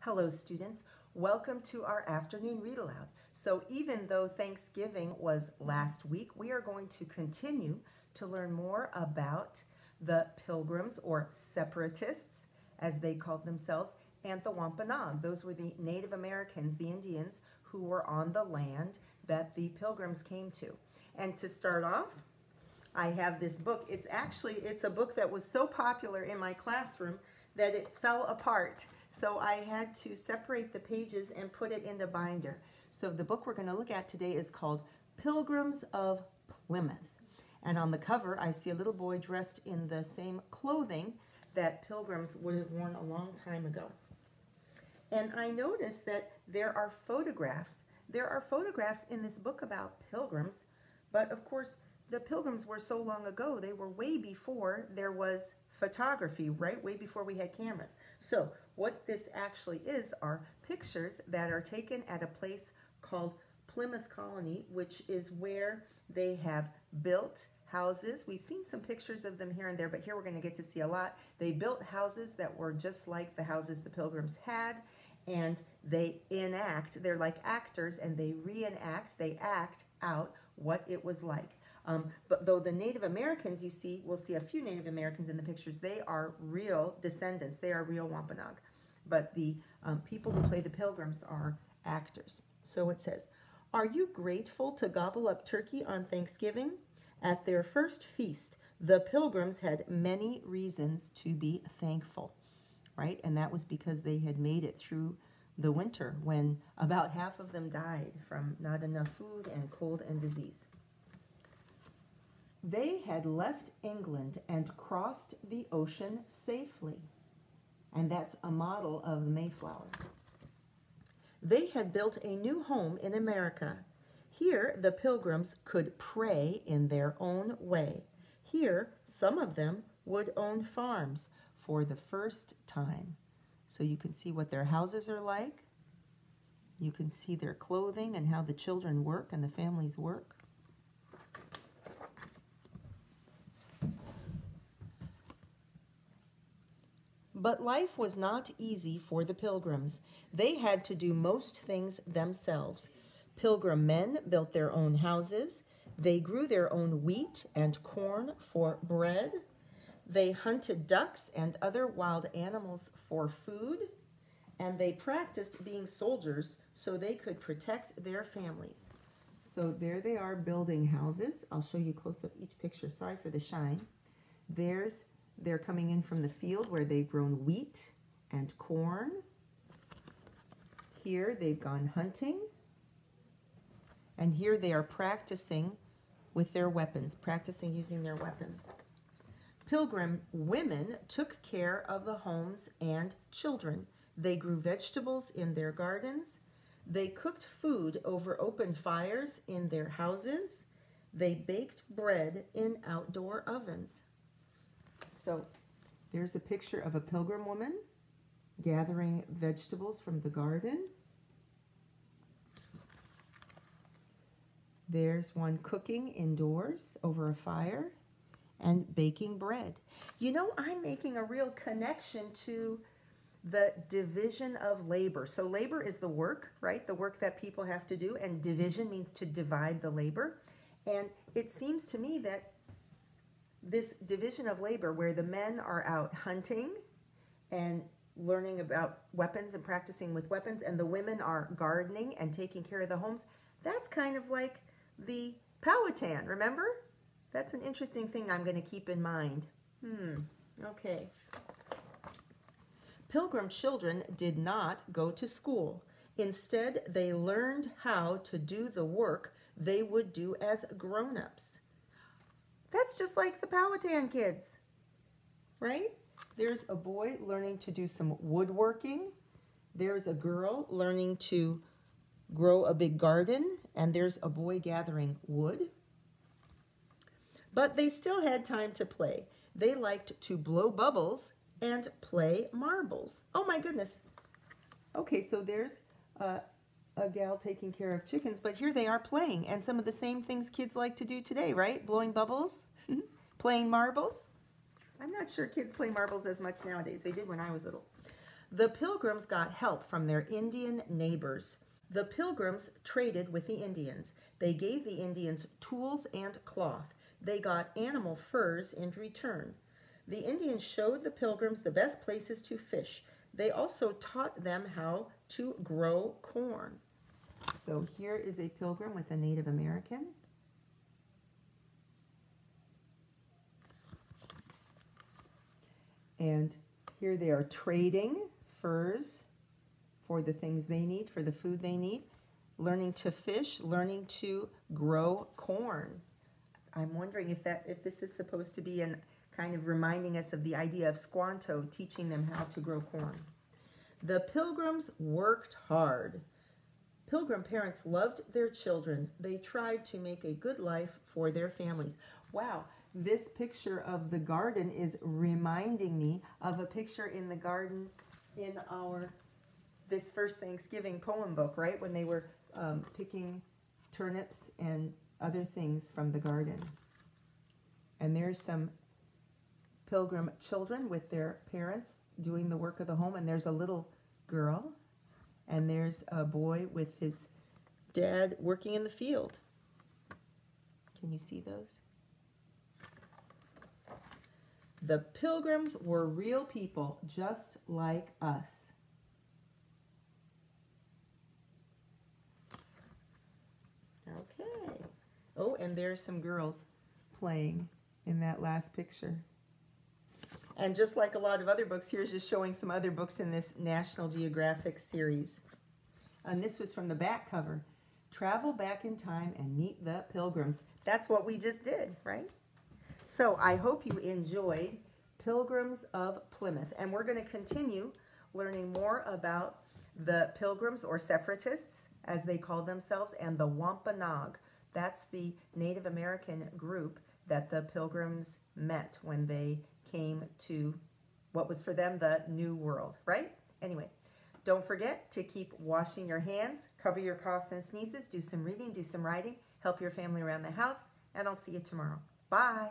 Hello students, welcome to our afternoon read aloud. So even though Thanksgiving was last week, we are going to continue to learn more about the Pilgrims or Separatists, as they called themselves, and the Wampanoag. Those were the Native Americans, the Indians, who were on the land that the Pilgrims came to. And to start off, I have this book. It's a book that was so popular in my classroom that it fell apart. So I had to separate the pages and put it in the binder. So the book we're going to look at today is called Pilgrims of Plymouth. And on the cover, I see a little boy dressed in the same clothing that pilgrims would have worn a long time ago. And I noticed that there are photographs. There are photographs in this book about pilgrims, but of course, the pilgrims were so long ago. They were way before there was photography, right? Way before we had cameras. So what this actually is are pictures that are taken at a place called Plymouth Colony, which is where they have built houses. We've seen some pictures of them here and there, but here we're going to get to see a lot. They built houses that were just like the houses the pilgrims had, and they enact, they're like actors, and they reenact, they act out what it was like. But though the Native Americans, you see, we'll see a few Native Americans in the pictures, they are real descendants, they are real Wampanoag. But the people who play the pilgrims are actors. So it says, "Are you grateful to gobble up turkey on Thanksgiving? At their first feast, the pilgrims had many reasons to be thankful," right? And that was because they had made it through the winter when about half of them died from not enough food and cold and disease. "They had left England and crossed the ocean safely." And that's a model of the Mayflower. "They had built a new home in America. Here the pilgrims could pray in their own way. Here some of them would own farms for the first time." So you can see what their houses are like. You can see their clothing and how the children work and the families work. But life was not easy for the pilgrims. They had to do most things themselves. Pilgrim men built their own houses. They grew their own wheat and corn for bread. They hunted ducks and other wild animals for food. And they practiced being soldiers so they could protect their families. So there they are building houses. I'll show you close up each picture. Sorry for the shine. They're coming in from the field where they've grown wheat and corn. Here they've gone hunting. And here they are practicing with their weapons, practicing using their weapons. Pilgrim women took care of the homes and children. They grew vegetables in their gardens. They cooked food over open fires in their houses. They baked bread in outdoor ovens. So there's a picture of a pilgrim woman gathering vegetables from the garden. There's one cooking indoors over a fire and baking bread. You know, I'm making a real connection to the division of labor. So labor is the work, right? The work that people have to do, and division means to divide the labor. And it seems to me that this division of labor, where the men are out hunting and learning about weapons and practicing with weapons, and the women are gardening and taking care of the homes, that's kind of like the Powhatan, remember? That's an interesting thing I'm going to keep in mind. Okay. Pilgrim children did not go to school. Instead, they learned how to do the work they would do as grown-ups. That's just like the Powhatan kids, right? There's a boy learning to do some woodworking. There's a girl learning to grow a big garden. And there's a boy gathering wood. But they still had time to play. They liked to blow bubbles and play marbles. Oh my goodness. Okay, so there's a gal taking care of chickens, but here they are playing, and some of the same things kids like to do today, right? Blowing bubbles, playing marbles. I'm not sure kids play marbles as much nowadays. They did when I was little. The Pilgrims got help from their Indian neighbors. The Pilgrims traded with the Indians. They gave the Indians tools and cloth. They got animal furs in return. The Indians showed the Pilgrims the best places to fish. They also taught them how to grow corn. So here is a pilgrim with a Native American. And here they are trading furs for the things they need, for the food they need, learning to fish, learning to grow corn. I'm wondering if this is supposed to be kind of reminding us of the idea of Squanto, teaching them how to grow corn. The Pilgrims worked hard. Pilgrim parents loved their children. They tried to make a good life for their families. Wow, this picture of the garden is reminding me of a picture in the garden in this first Thanksgiving poem book, right? When they were picking turnips and other things from the garden. And there's some Pilgrim children with their parents doing the work of the home, and there's a little girl, and there's a boy with his dad working in the field. Can you see those? The Pilgrims were real people just like us. Okay. Oh, and there's some girls playing in that last picture. And just like a lot of other books, here's just showing some other books in this National Geographic series. And this was from the back cover. Travel back in time and meet the Pilgrims. That's what we just did, right? So I hope you enjoyed Pilgrims of Plymouth. And we're going to continue learning more about the Pilgrims, or Separatists, as they call themselves, and the Wampanoag. That's the Native American group that the Pilgrims met when they came to what was for them the New World, right? Anyway, don't forget to keep washing your hands, cover your coughs and sneezes, do some reading, do some writing, help your family around the house, and I'll see you tomorrow. Bye.